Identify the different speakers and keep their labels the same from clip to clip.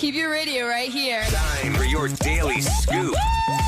Speaker 1: Keep your radio right here.
Speaker 2: Time for your daily scoop.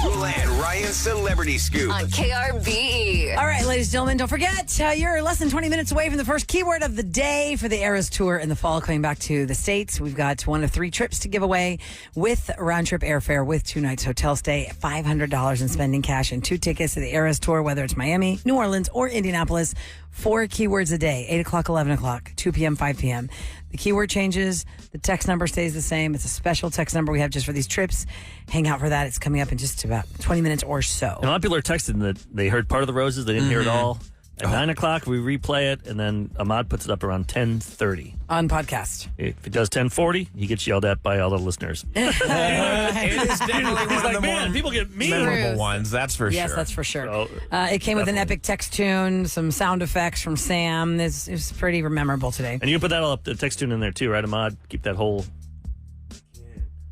Speaker 2: Roula and Ryan's Celebrity Scoop.
Speaker 3: On KRBE.
Speaker 4: All right, ladies and gentlemen, don't forget, you're less than 20 minutes away from the first keyword of the day for the Eras Tour in the fall coming back to the States. We've got one of 3 trips to give away with round-trip airfare with 2 nights hotel stay, $500 in spending cash, and 2 tickets to the Eras Tour, whether it's Miami, New Orleans, or Indianapolis. 4 keywords a day, 8 o'clock, 11 o'clock, 2 p.m., 5 p.m. The keyword changes. The text number stays the same. It's a special text number we have just for these trips. Hang out for that. It's coming up in just about 20 minutes or so.
Speaker 5: And a lot of people are texting that they heard part of the roses. They didn't hear it all. At 9 o'clock, we replay it, and then Ahmad puts it up around 10:30.
Speaker 4: On podcast.
Speaker 5: If he does 10:40, he gets yelled at by all the listeners.
Speaker 6: It is definitely one of the more
Speaker 5: people get mean.
Speaker 6: memorable ones, that's for
Speaker 4: Yes,
Speaker 6: sure.
Speaker 4: that's for sure.
Speaker 5: So,
Speaker 4: it came with an
Speaker 5: definitely.
Speaker 4: epic text tune, some sound effects from Sam. It was pretty memorable today.
Speaker 5: And you can put that all up, the text tune in there too, right, Ahmad? Keep that whole...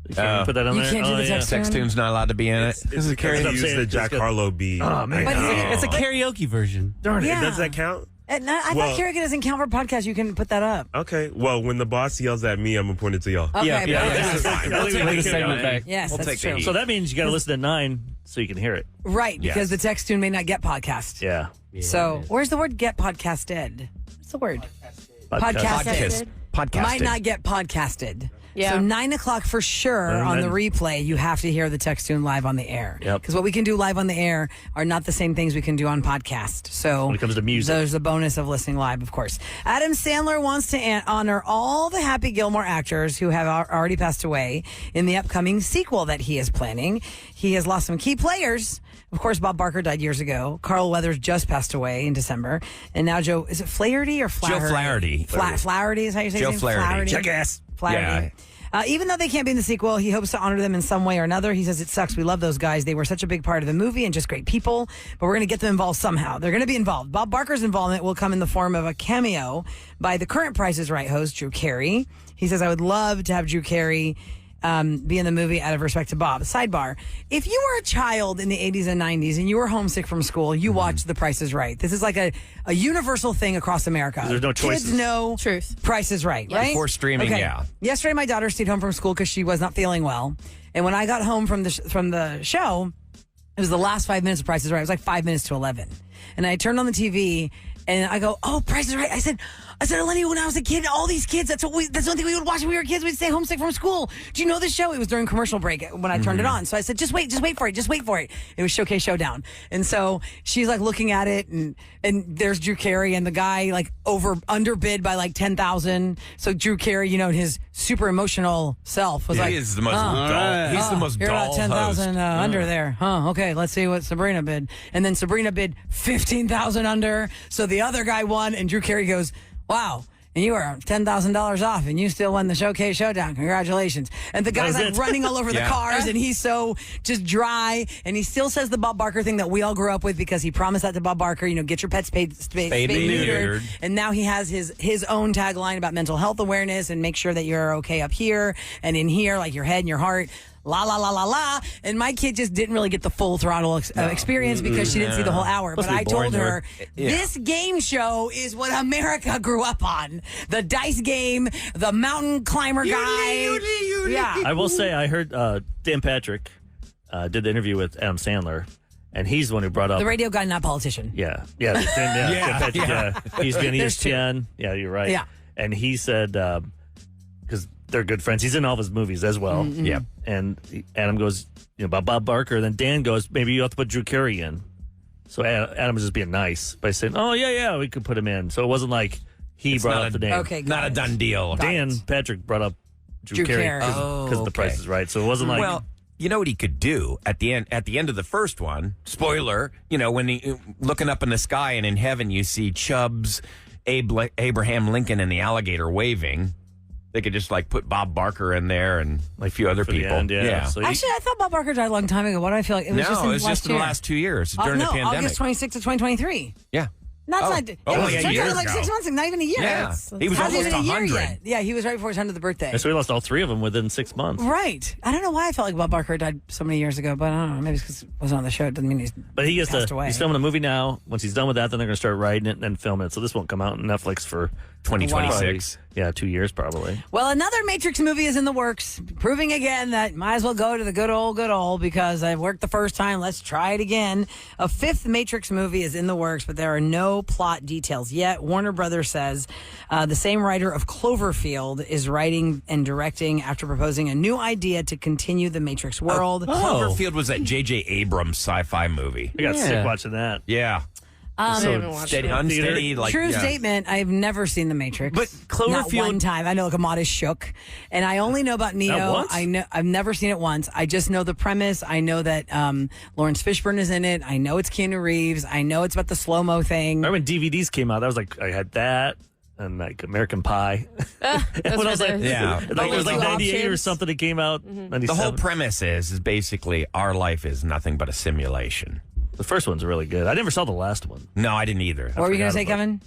Speaker 5: You can't put that on
Speaker 4: You
Speaker 5: there?
Speaker 4: can't do the text
Speaker 6: Text tune's not allowed to be in it.
Speaker 7: It's a
Speaker 5: That's what I'm
Speaker 7: use
Speaker 5: saying.
Speaker 7: the Jack
Speaker 5: Just
Speaker 7: Harlow beat.
Speaker 5: Oh, man.
Speaker 4: But
Speaker 7: It's
Speaker 4: it's
Speaker 7: a
Speaker 8: karaoke version.
Speaker 7: Darn it.
Speaker 4: Yeah.
Speaker 7: Does that count?
Speaker 4: I
Speaker 7: Well-
Speaker 4: thought karaoke doesn't count for podcast. You can put that up.
Speaker 7: Okay. Well, when the boss yells at me, I'm going to point it to y'all.
Speaker 4: Okay,
Speaker 8: Yeah,
Speaker 4: but-
Speaker 5: Yeah,
Speaker 6: fine.
Speaker 5: We'll take
Speaker 8: Play the
Speaker 5: it.
Speaker 8: segment back.
Speaker 4: Yes,
Speaker 6: We'll
Speaker 4: that's
Speaker 6: take the
Speaker 4: true.
Speaker 6: heat.
Speaker 5: So that means you got to listen at 9 so you can hear it.
Speaker 4: Right, because
Speaker 6: Yes.
Speaker 4: the text tune may not get podcast.
Speaker 5: Yeah.
Speaker 4: So where's the word get podcasted? What's the word?
Speaker 6: Podcast. Podcasted.
Speaker 4: Might not get podcasted.
Speaker 1: Yeah.
Speaker 4: So 9 o'clock for sure
Speaker 5: And
Speaker 4: on the
Speaker 5: then-
Speaker 4: replay, you have to hear the text tune live on the air.
Speaker 5: Yep.
Speaker 4: Because what we can do live on the air are not the same things we can do on podcast. So
Speaker 5: When it comes to music.
Speaker 4: there's a bonus of listening live, of course. Adam Sandler wants to honor all the Happy Gilmore actors who have already passed away in the upcoming sequel that he is planning. He has lost some key players. Of course, Bob Barker died years ago. Carl Weathers just passed away in December. And now Joe, is it Flaherty or Flaherty?
Speaker 6: Joe Flaherty.
Speaker 4: Flaherty is how you say
Speaker 6: Joe
Speaker 4: his name?
Speaker 6: Flaherty.
Speaker 5: Jackass.
Speaker 4: Flaherty. Even though they can't be in the sequel, he hopes to honor them in some way or another. He says it sucks. We love those guys. They were such a big part of the movie and just great people, but we're going to get them involved somehow. They're going to be involved. Bob Barker's involvement will come in the form of a cameo by the current Price is Right host, Drew Carey. He says, I would love to have Drew Carey be in the movie out of respect to Bob. Sidebar, if you were a child in the 80s and 90s and you were homesick from school, you watched The Price is Right. This is like a universal thing across America.
Speaker 5: There's no choices.
Speaker 4: Kids know
Speaker 1: Truth.
Speaker 4: Price is Right, right?
Speaker 6: Before streaming,
Speaker 4: Okay.
Speaker 6: yeah.
Speaker 4: Yesterday, my daughter stayed home from school because she was not feeling well. And when I got home from the show, it was the last 5 minutes of Price is Right. It was like 5 minutes to 11. And I turned on the TV and I go, oh, Price is Right. I said, Eleni, when I was a kid, all these kids, that's the only thing we would watch when we were kids. We'd stay homesick from school. Do you know this show? It was during commercial break when I turned it on. So I said, just wait for it. It was Showcase Showdown. And so she's like looking at it and there's Drew Carey and the guy like underbid by like 10,000. So Drew Carey, his super emotional self was like,
Speaker 6: He is the most dull. He's the most
Speaker 4: you're
Speaker 6: dull
Speaker 4: about 10,000 under there. Huh, okay, let's see what Sabrina bid. And then Sabrina bid 15,000 under. So the other guy won and Drew Carey goes, wow. And you are $10,000 off, and you still won the Showcase Showdown. Congratulations. And the guy's like running all over the cars, and he's so just dry. And he still says the Bob Barker thing that we all grew up with because he promised that to Bob Barker, get your pets spayed and neutered. And now he has his own tagline about mental health awareness and make sure that you're okay up here and in here, like your head and your heart. La, la, la, la, la. And my kid just didn't really get the full throttle experience because she didn't see the whole hour. But I told her, this game show is what America grew up on. The dice game, the mountain climber guy. Yeah.
Speaker 5: I will say, I heard Dan Patrick did the interview with Adam Sandler, and he's the one who brought up...
Speaker 4: The radio guy, not politician.
Speaker 5: Dan Patrick, he's been ESPN. Yeah, you're right.
Speaker 4: Yeah.
Speaker 5: And he said, because they're good friends, he's in all of his movies as well.
Speaker 4: Mm-hmm.
Speaker 6: Yeah.
Speaker 5: And Adam goes, about Bob Barker. Then Dan goes, maybe you have to put Drew Carey in. So Adam was just being nice by saying, oh, yeah, we could put him in. So it wasn't like he brought up the name.
Speaker 4: Okay,
Speaker 6: Not a done deal.
Speaker 5: Dan Patrick brought up Drew Carey because of the Price is Right. So it wasn't like...
Speaker 6: Well, you know what he could do at the end of the first one? Spoiler, when he looking up in the sky and in heaven you see Chubbs, Abraham Lincoln, and the alligator waving. They could just put Bob Barker in there and a few other
Speaker 5: for the
Speaker 6: people.
Speaker 5: end, yeah. So
Speaker 4: Actually, I thought Bob Barker died a long time ago. Why do I feel like it was just in
Speaker 6: it was just in the
Speaker 4: year?
Speaker 6: last 2 years during the pandemic.
Speaker 4: August 26th of 2023.
Speaker 6: Yeah.
Speaker 4: Not
Speaker 6: like
Speaker 4: like
Speaker 6: a year
Speaker 4: like
Speaker 6: ago.
Speaker 4: 6 months, not even a year.
Speaker 6: Yeah. He was
Speaker 4: hasn't
Speaker 6: almost
Speaker 4: even a year
Speaker 6: 100.
Speaker 4: yet. Yeah, he was right before his 100th birthday.
Speaker 5: so we lost all three of them within 6 months.
Speaker 4: Right. I don't know why I felt like Bob Barker died so many years ago, but I don't know. Maybe it's because it wasn't on the show. It doesn't mean he's
Speaker 5: But
Speaker 4: passed away.
Speaker 5: he's filming a movie now. Once he's done with that, then they're going to start writing it and then film it. So this won't come out on Netflix for
Speaker 6: 2026.
Speaker 5: Yeah, 2 years probably.
Speaker 4: Well, another Matrix movie is in the works, proving again that might as well go to the good old because I worked the first time. Let's try it again. A fifth Matrix movie is in the works, but there are no plot details yet. Warner Brothers says the same writer of Cloverfield is writing and directing after proposing a new idea to continue the Matrix world.
Speaker 6: Cloverfield was that J.J. Abrams sci-fi movie.
Speaker 5: I got sick watching that.
Speaker 6: Yeah. Steady, unsteady.
Speaker 4: True statement. I've never seen The Matrix.
Speaker 1: But Cloverfield...
Speaker 4: Not one time. I know Ahmad is shook. And I only know about Neo.
Speaker 5: Not once?
Speaker 4: I've never seen it once. I just know the premise. I know that Lawrence Fishburne is in it. I know it's Keanu Reeves. I know it's about the slow-mo thing.
Speaker 5: Remember when DVDs came out? That was like, I had that and like American Pie. When I was like,
Speaker 6: Yeah.
Speaker 5: it was like 98 or something that came out. 97.
Speaker 6: The whole premise is basically our life is nothing but a simulation.
Speaker 5: The first one's really good. I never saw the last one.
Speaker 6: No, I didn't either.
Speaker 4: What were you going to say,
Speaker 5: about
Speaker 4: Kevin?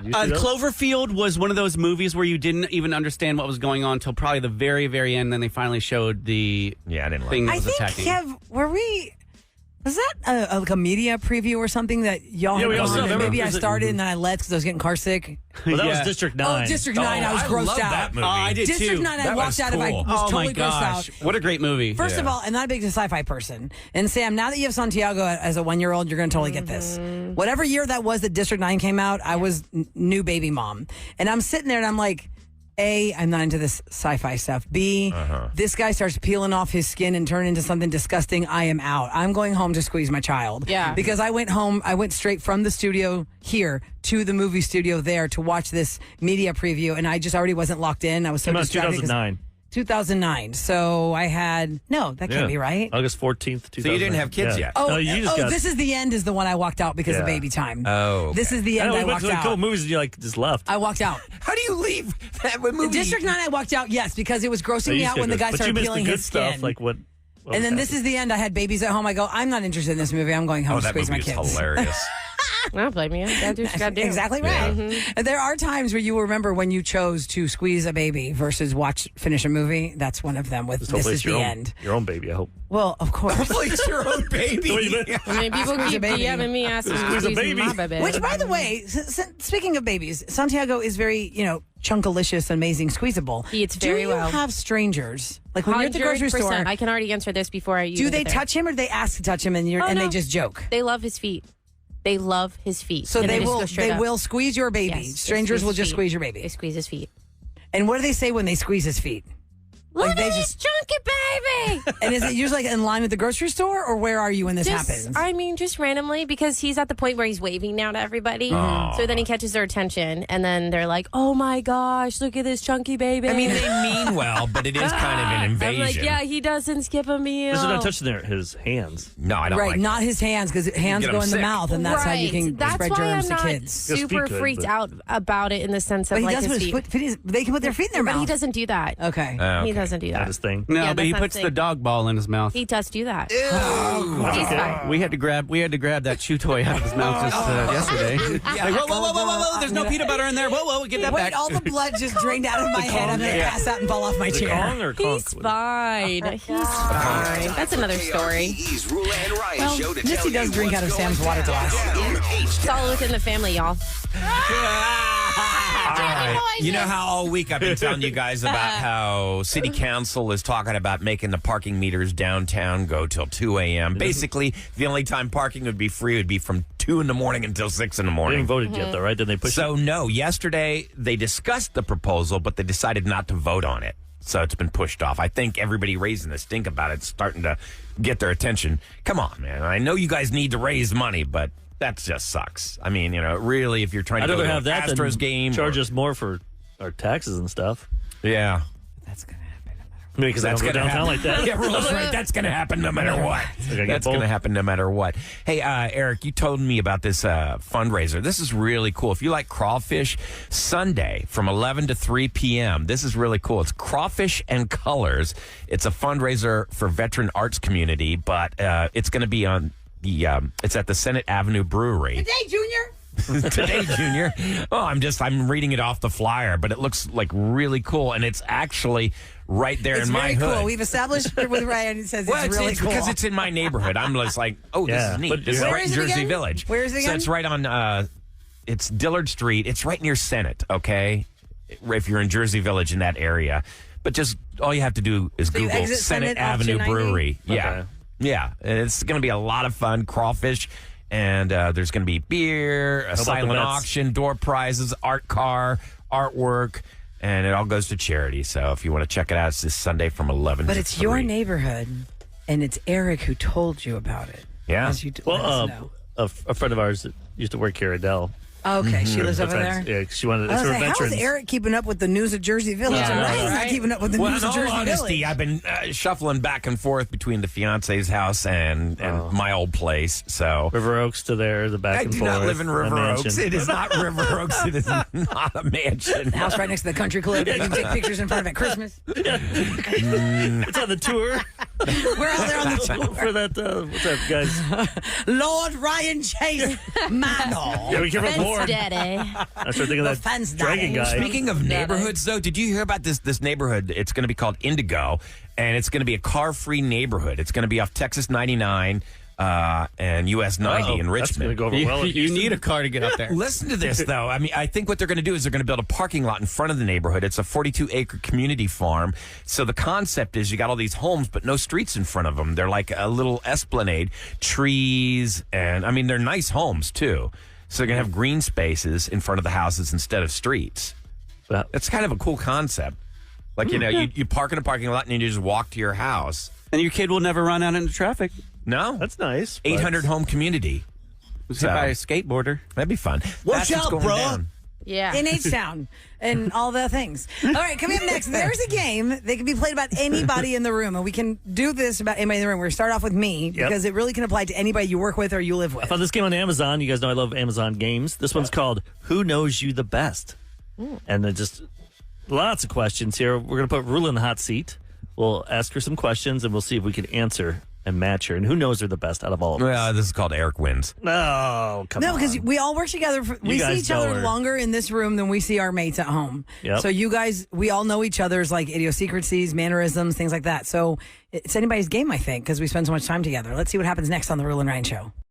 Speaker 5: Did you see those?
Speaker 1: Cloverfield was one of those movies where you didn't even understand what was going on until probably the very, very end. Then they finally showed the
Speaker 6: I didn't
Speaker 1: thing
Speaker 6: like
Speaker 1: that
Speaker 4: I
Speaker 1: was
Speaker 4: think,
Speaker 1: attacking.
Speaker 4: Kev, was that like a media preview or something that y'all
Speaker 5: Yeah,
Speaker 4: had
Speaker 5: we
Speaker 4: gone
Speaker 5: also-
Speaker 4: and
Speaker 5: remember-
Speaker 4: maybe I started and then I left because I was getting car sick?
Speaker 5: Well, that was
Speaker 1: Yeah.
Speaker 5: District 9.
Speaker 4: Oh, District 9, I was grossed
Speaker 6: love
Speaker 4: out.
Speaker 6: that movie.
Speaker 1: I did
Speaker 4: District
Speaker 1: too.
Speaker 4: 9, I
Speaker 6: That
Speaker 4: walked
Speaker 6: was
Speaker 4: out of I
Speaker 6: cool.
Speaker 4: was
Speaker 1: Oh
Speaker 4: totally
Speaker 1: my
Speaker 4: grossed
Speaker 1: gosh.
Speaker 4: out.
Speaker 1: What a great movie.
Speaker 4: First of all, I'm not a big sci-fi person. And Sam, now that you have Santiago as a 1-year-old, you're going to totally get this. Whatever year that was that District 9 came out, I was new baby mom. And I'm sitting there and I'm like, A, I'm not into this sci-fi stuff. B, this guy starts peeling off his skin and turning into something disgusting. I am out. I'm going home to squeeze my child.
Speaker 3: Yeah.
Speaker 4: Because I went straight from the studio here to the movie studio there to watch this media preview, and I just already wasn't locked in. I was so
Speaker 5: Came out in
Speaker 4: distracted.
Speaker 5: 2009.
Speaker 4: 2009. So I had, that can't be right.
Speaker 5: August 14th, 2009.
Speaker 6: So you didn't have kids yet?
Speaker 4: Oh,
Speaker 5: No, you just got...
Speaker 4: This is the end is the one I walked out because of
Speaker 5: Yeah.
Speaker 4: baby time.
Speaker 6: Oh, okay.
Speaker 4: This is the
Speaker 5: I
Speaker 4: end
Speaker 5: know,
Speaker 4: I
Speaker 5: we went
Speaker 4: walked
Speaker 5: to a couple
Speaker 4: out.
Speaker 5: movies and you like just left.
Speaker 4: I walked out.
Speaker 6: How do you leave that movie?
Speaker 4: District 9 I walked out, yes, because it was grossing
Speaker 5: So
Speaker 4: me
Speaker 5: you
Speaker 4: out
Speaker 5: just
Speaker 4: when the
Speaker 5: gotta
Speaker 4: guy
Speaker 5: go. But you
Speaker 4: started
Speaker 5: missed
Speaker 4: peeling
Speaker 5: the good
Speaker 4: his skin.
Speaker 5: stuff, like what
Speaker 4: and then this
Speaker 5: happening?
Speaker 4: is the end. I had babies at home. I go, I'm not interested in this movie. I'm going home
Speaker 6: Oh,
Speaker 4: to
Speaker 6: that
Speaker 4: squeeze
Speaker 6: movie
Speaker 4: my
Speaker 6: is
Speaker 4: kids.
Speaker 6: hilarious.
Speaker 3: I don't blame you. Gotta do what you gotta do.
Speaker 4: Exactly right.
Speaker 6: Yeah.
Speaker 4: And there are times where you remember when you chose to squeeze a baby versus finish a movie. That's one of them. With
Speaker 5: Just
Speaker 4: this
Speaker 5: hopefully
Speaker 4: is
Speaker 5: it's your
Speaker 4: the
Speaker 5: own,
Speaker 4: end.
Speaker 5: Your own baby, I hope.
Speaker 4: Well, of course.
Speaker 6: Hopefully it's your own baby.
Speaker 3: I mean, people
Speaker 4: Squeeze a
Speaker 3: keep
Speaker 4: baby.
Speaker 3: DMing me asking
Speaker 5: Squeeze a
Speaker 3: squeeze
Speaker 5: baby.
Speaker 3: my baby.
Speaker 4: Which, by the way, speaking of babies, Santiago is very, chunkalicious, amazing, squeezable.
Speaker 3: He eats very
Speaker 4: Do you
Speaker 3: well.
Speaker 4: have strangers? Like when you're at the grocery
Speaker 3: 100%.
Speaker 4: store,
Speaker 3: I can already answer this before I
Speaker 4: do they touch him or do they ask to touch him and
Speaker 3: Oh,
Speaker 4: they
Speaker 3: no.
Speaker 4: just joke?
Speaker 3: They love his feet. They love his feet.
Speaker 4: So
Speaker 3: And
Speaker 4: they
Speaker 3: just
Speaker 4: will
Speaker 3: go straight up.
Speaker 4: squeeze your baby.
Speaker 3: Yes, they
Speaker 4: Strangers
Speaker 3: squeeze
Speaker 4: will
Speaker 3: his
Speaker 4: just
Speaker 3: feet.
Speaker 4: squeeze your
Speaker 3: They
Speaker 4: baby.
Speaker 3: squeeze his feet.
Speaker 4: And what do they say when they squeeze his feet?
Speaker 3: Look
Speaker 4: Like, they
Speaker 3: at
Speaker 4: just-
Speaker 3: this chunky baby.
Speaker 4: And is it usually in line with the grocery store or where are you when this happens?
Speaker 3: Just randomly because he's at the point where he's waving now to everybody. So then he catches their attention and then they're like, oh my gosh, look at this chunky baby.
Speaker 6: I mean, they mean well, but it is kind of an invasion.
Speaker 3: I'm like, yeah, he doesn't skip a meal.
Speaker 5: This is not touching his hands.
Speaker 6: No, I don't
Speaker 4: Right,
Speaker 6: like
Speaker 4: not his hands because hands
Speaker 6: Get
Speaker 4: go
Speaker 6: him
Speaker 4: in the
Speaker 6: sick.
Speaker 4: mouth and that's how you can
Speaker 3: That's
Speaker 4: spread
Speaker 3: why
Speaker 4: germs
Speaker 3: I'm
Speaker 4: to
Speaker 3: not
Speaker 4: kids.
Speaker 5: His
Speaker 3: super
Speaker 5: feet could,
Speaker 3: freaked
Speaker 5: but-
Speaker 3: out about it in the sense of
Speaker 4: But he
Speaker 3: like
Speaker 4: does
Speaker 3: his
Speaker 4: put
Speaker 3: feet.
Speaker 4: they can put their feet in their
Speaker 3: But
Speaker 4: mouth.
Speaker 3: he doesn't do that.
Speaker 4: Okay.
Speaker 6: Okay.
Speaker 3: He doesn't do
Speaker 5: Not
Speaker 3: that.
Speaker 5: his thing.
Speaker 1: No,
Speaker 3: Yeah,
Speaker 1: but he
Speaker 3: that's
Speaker 1: puts
Speaker 3: not
Speaker 1: the
Speaker 3: thing.
Speaker 1: dog ball in his mouth.
Speaker 3: He does do that.
Speaker 5: That's
Speaker 3: He's
Speaker 5: okay.
Speaker 3: fine.
Speaker 1: We had to grab that chew toy out of his mouth just yesterday. Like, whoa! There's no peanut butter in there. Whoa! Get that
Speaker 4: Wait,
Speaker 1: back.
Speaker 4: all the blood just drained out of my head. I'm going to pass out and fall off my
Speaker 5: Is it
Speaker 4: chair.
Speaker 5: Kong or
Speaker 3: He's
Speaker 5: Conk?
Speaker 3: fine. He's fine. That's another story.
Speaker 2: RBE's Roula and Ryan
Speaker 4: Well,
Speaker 2: show to
Speaker 4: Missy
Speaker 2: tell
Speaker 4: does
Speaker 2: you
Speaker 4: drink
Speaker 2: what's
Speaker 4: out of
Speaker 2: going
Speaker 4: Sam's water
Speaker 2: down
Speaker 4: glass.
Speaker 2: in
Speaker 3: It's all within the family, y'all.
Speaker 6: All right. You know how all week I've been telling you guys about how city council is talking about making the parking meters downtown go till 2 a.m. Basically, the only time parking would be free would be from 2 in the morning until 6 in the
Speaker 5: They
Speaker 6: morning.
Speaker 5: haven't voted yet, though, right? Then they push
Speaker 6: So,
Speaker 5: it.
Speaker 6: no, yesterday they discussed the proposal, but they decided not to vote on it. So it's been pushed off. I think everybody raising the stink about it is starting to get their attention. Come on, man. I know you guys need to raise money, but that just sucks. I mean, really, if you're trying
Speaker 5: I'd
Speaker 6: to go
Speaker 5: rather
Speaker 6: to
Speaker 5: have
Speaker 6: an
Speaker 5: that
Speaker 6: Astros
Speaker 5: than
Speaker 6: game.
Speaker 5: charge us more for our taxes and stuff.
Speaker 6: Yeah.
Speaker 4: That's going to happen.
Speaker 5: Maybe because that's
Speaker 6: That's
Speaker 5: going
Speaker 6: gonna
Speaker 5: downtown
Speaker 6: happen.
Speaker 5: like that.
Speaker 6: Yeah, Rule's right. That's going to happen no matter what.
Speaker 5: get
Speaker 6: That's
Speaker 5: both.
Speaker 6: going to happen no matter what. Hey, Eric, you told me about this fundraiser. This is really cool. If you like crawfish, Sunday from 11 to 3 p.m. This is really cool. It's Crawfish and Colors. It's a fundraiser for veteran arts community, but it's going to be on it's at the Senate Avenue Brewery.
Speaker 4: Hey, Junior.
Speaker 6: Today, Junior. Oh, I'm reading it off the flyer, but it looks like really cool, and it's actually right there
Speaker 4: It's
Speaker 6: in my
Speaker 4: very
Speaker 6: hood.
Speaker 4: cool. We've established with Ryan. It says
Speaker 6: Well,
Speaker 4: it's really cool.
Speaker 6: because it's in my neighborhood. I'm just like, oh, this
Speaker 5: Yeah,
Speaker 6: is neat.
Speaker 5: but
Speaker 6: This is
Speaker 5: where
Speaker 6: right
Speaker 4: is
Speaker 6: in
Speaker 4: it
Speaker 6: Jersey
Speaker 4: again?
Speaker 6: Village.
Speaker 4: Where is it
Speaker 6: So
Speaker 4: again?
Speaker 6: it's right on it's Dillard Street. It's right near Senate, okay? If you're in Jersey Village in that area. But just all you have to do is
Speaker 4: So you
Speaker 6: Google
Speaker 4: exit
Speaker 6: Senate
Speaker 4: Senate off
Speaker 6: Avenue
Speaker 4: 290?
Speaker 6: Brewery. Yeah.
Speaker 5: Okay.
Speaker 6: Yeah. And it's going to be a lot of fun. Crawfish. And there's going to be beer, a
Speaker 5: about the
Speaker 6: silent
Speaker 5: Mets?
Speaker 6: auction, door prizes, art car, artwork, and it all goes to charity. So if you want to check it out, it's this Sunday from 11
Speaker 4: But
Speaker 6: to
Speaker 4: it's
Speaker 6: 3.
Speaker 4: your neighborhood, and it's Eric who told you about it.
Speaker 6: Yeah.
Speaker 4: As you let us know.
Speaker 5: A friend of ours that used to work here, Adele.
Speaker 4: Okay, she lives over
Speaker 5: Friends,
Speaker 4: there.
Speaker 5: Yeah, she wanted.
Speaker 4: I
Speaker 5: It's
Speaker 4: was
Speaker 5: her
Speaker 4: like, how is
Speaker 5: veterans.
Speaker 4: Eric keeping up with the news of Jersey Village?
Speaker 3: Yeah,
Speaker 4: and Ryan's not
Speaker 3: right.
Speaker 4: keeping up with the
Speaker 6: Well,
Speaker 4: news
Speaker 6: in
Speaker 4: of
Speaker 6: all
Speaker 4: Jersey
Speaker 6: honesty,
Speaker 4: Village.
Speaker 6: I've been shuffling back and forth between the fiance's house and my old place. So
Speaker 5: River Oaks to there, the back
Speaker 6: I
Speaker 5: and
Speaker 6: do
Speaker 5: forth.
Speaker 6: not live in
Speaker 5: the
Speaker 6: River
Speaker 5: mansion.
Speaker 6: Oaks. It is not River Oaks. It is not a mansion.
Speaker 4: House right next to the country club that you can take pictures in front of at Christmas.
Speaker 5: It's on the tour
Speaker 4: We're out there on the tour.
Speaker 5: for that. What's up, guys?
Speaker 4: Lord Ryan Chase Manor.
Speaker 5: Yeah, be careful,
Speaker 3: Fence
Speaker 5: Lord.
Speaker 3: daddy.
Speaker 5: I started thinking of
Speaker 4: fence
Speaker 5: that dragon
Speaker 4: daddy.
Speaker 5: guy.
Speaker 6: Speaking of neighborhoods, though, did you hear about this neighborhood? It's going to be called Indigo, and it's going to be a car-free neighborhood. It's going to be off Texas 99 and US 90 in
Speaker 5: That's going to
Speaker 6: Richmond.
Speaker 5: go over
Speaker 1: You,
Speaker 5: well. at
Speaker 1: you
Speaker 5: Houston.
Speaker 1: need a car to get up there.
Speaker 6: Listen to this, though. I mean, I think what they're going to do is they're going to build a parking lot in front of the neighborhood. It's a 42-acre community farm. So the concept is you got all these homes, but no streets in front of them. They're like a little esplanade, trees, and I mean, they're nice homes, too. So they're going to have green spaces in front of the houses instead of streets.
Speaker 5: Well,
Speaker 6: It's kind of a cool concept. Like, you know, you park in a parking lot and you just walk to your house.
Speaker 1: And your kid will never run out into traffic.
Speaker 6: No?
Speaker 5: that's nice. but-
Speaker 6: 800 home community.
Speaker 1: Was hit by a skateboarder.
Speaker 6: That'd be fun.
Speaker 7: Watch
Speaker 6: That's what's
Speaker 7: out,
Speaker 6: going
Speaker 7: bro.
Speaker 6: down.
Speaker 3: Yeah.
Speaker 4: In H-Town and all the things. All right, coming up next, there's a game that can be played about anybody in the room, and we can do this about anybody in the room. We're going to start off with me because it really can apply to anybody you work with or you live with.
Speaker 5: I found this game on Amazon. You guys know I love Amazon games. This one's called Who Knows You the Best? And then just lots of questions here. We're going to put Roula in the hot seat. We'll ask her some questions, and we'll see if we can answer and match her. And who knows her the best out of all of us?
Speaker 6: Well, this is called Eric Wins.
Speaker 5: No, come on.
Speaker 4: No, because we all work together. We see
Speaker 5: guys
Speaker 4: each
Speaker 5: know
Speaker 4: other
Speaker 5: her.
Speaker 4: longer in this room than we see our mates at home.
Speaker 5: Yep.
Speaker 4: So you guys, we all know each other's like idiosyncrasies, mannerisms, things like that. So it's anybody's game, I think, because we spend so much time together. Let's see what happens next on the Roula and Ryan Show.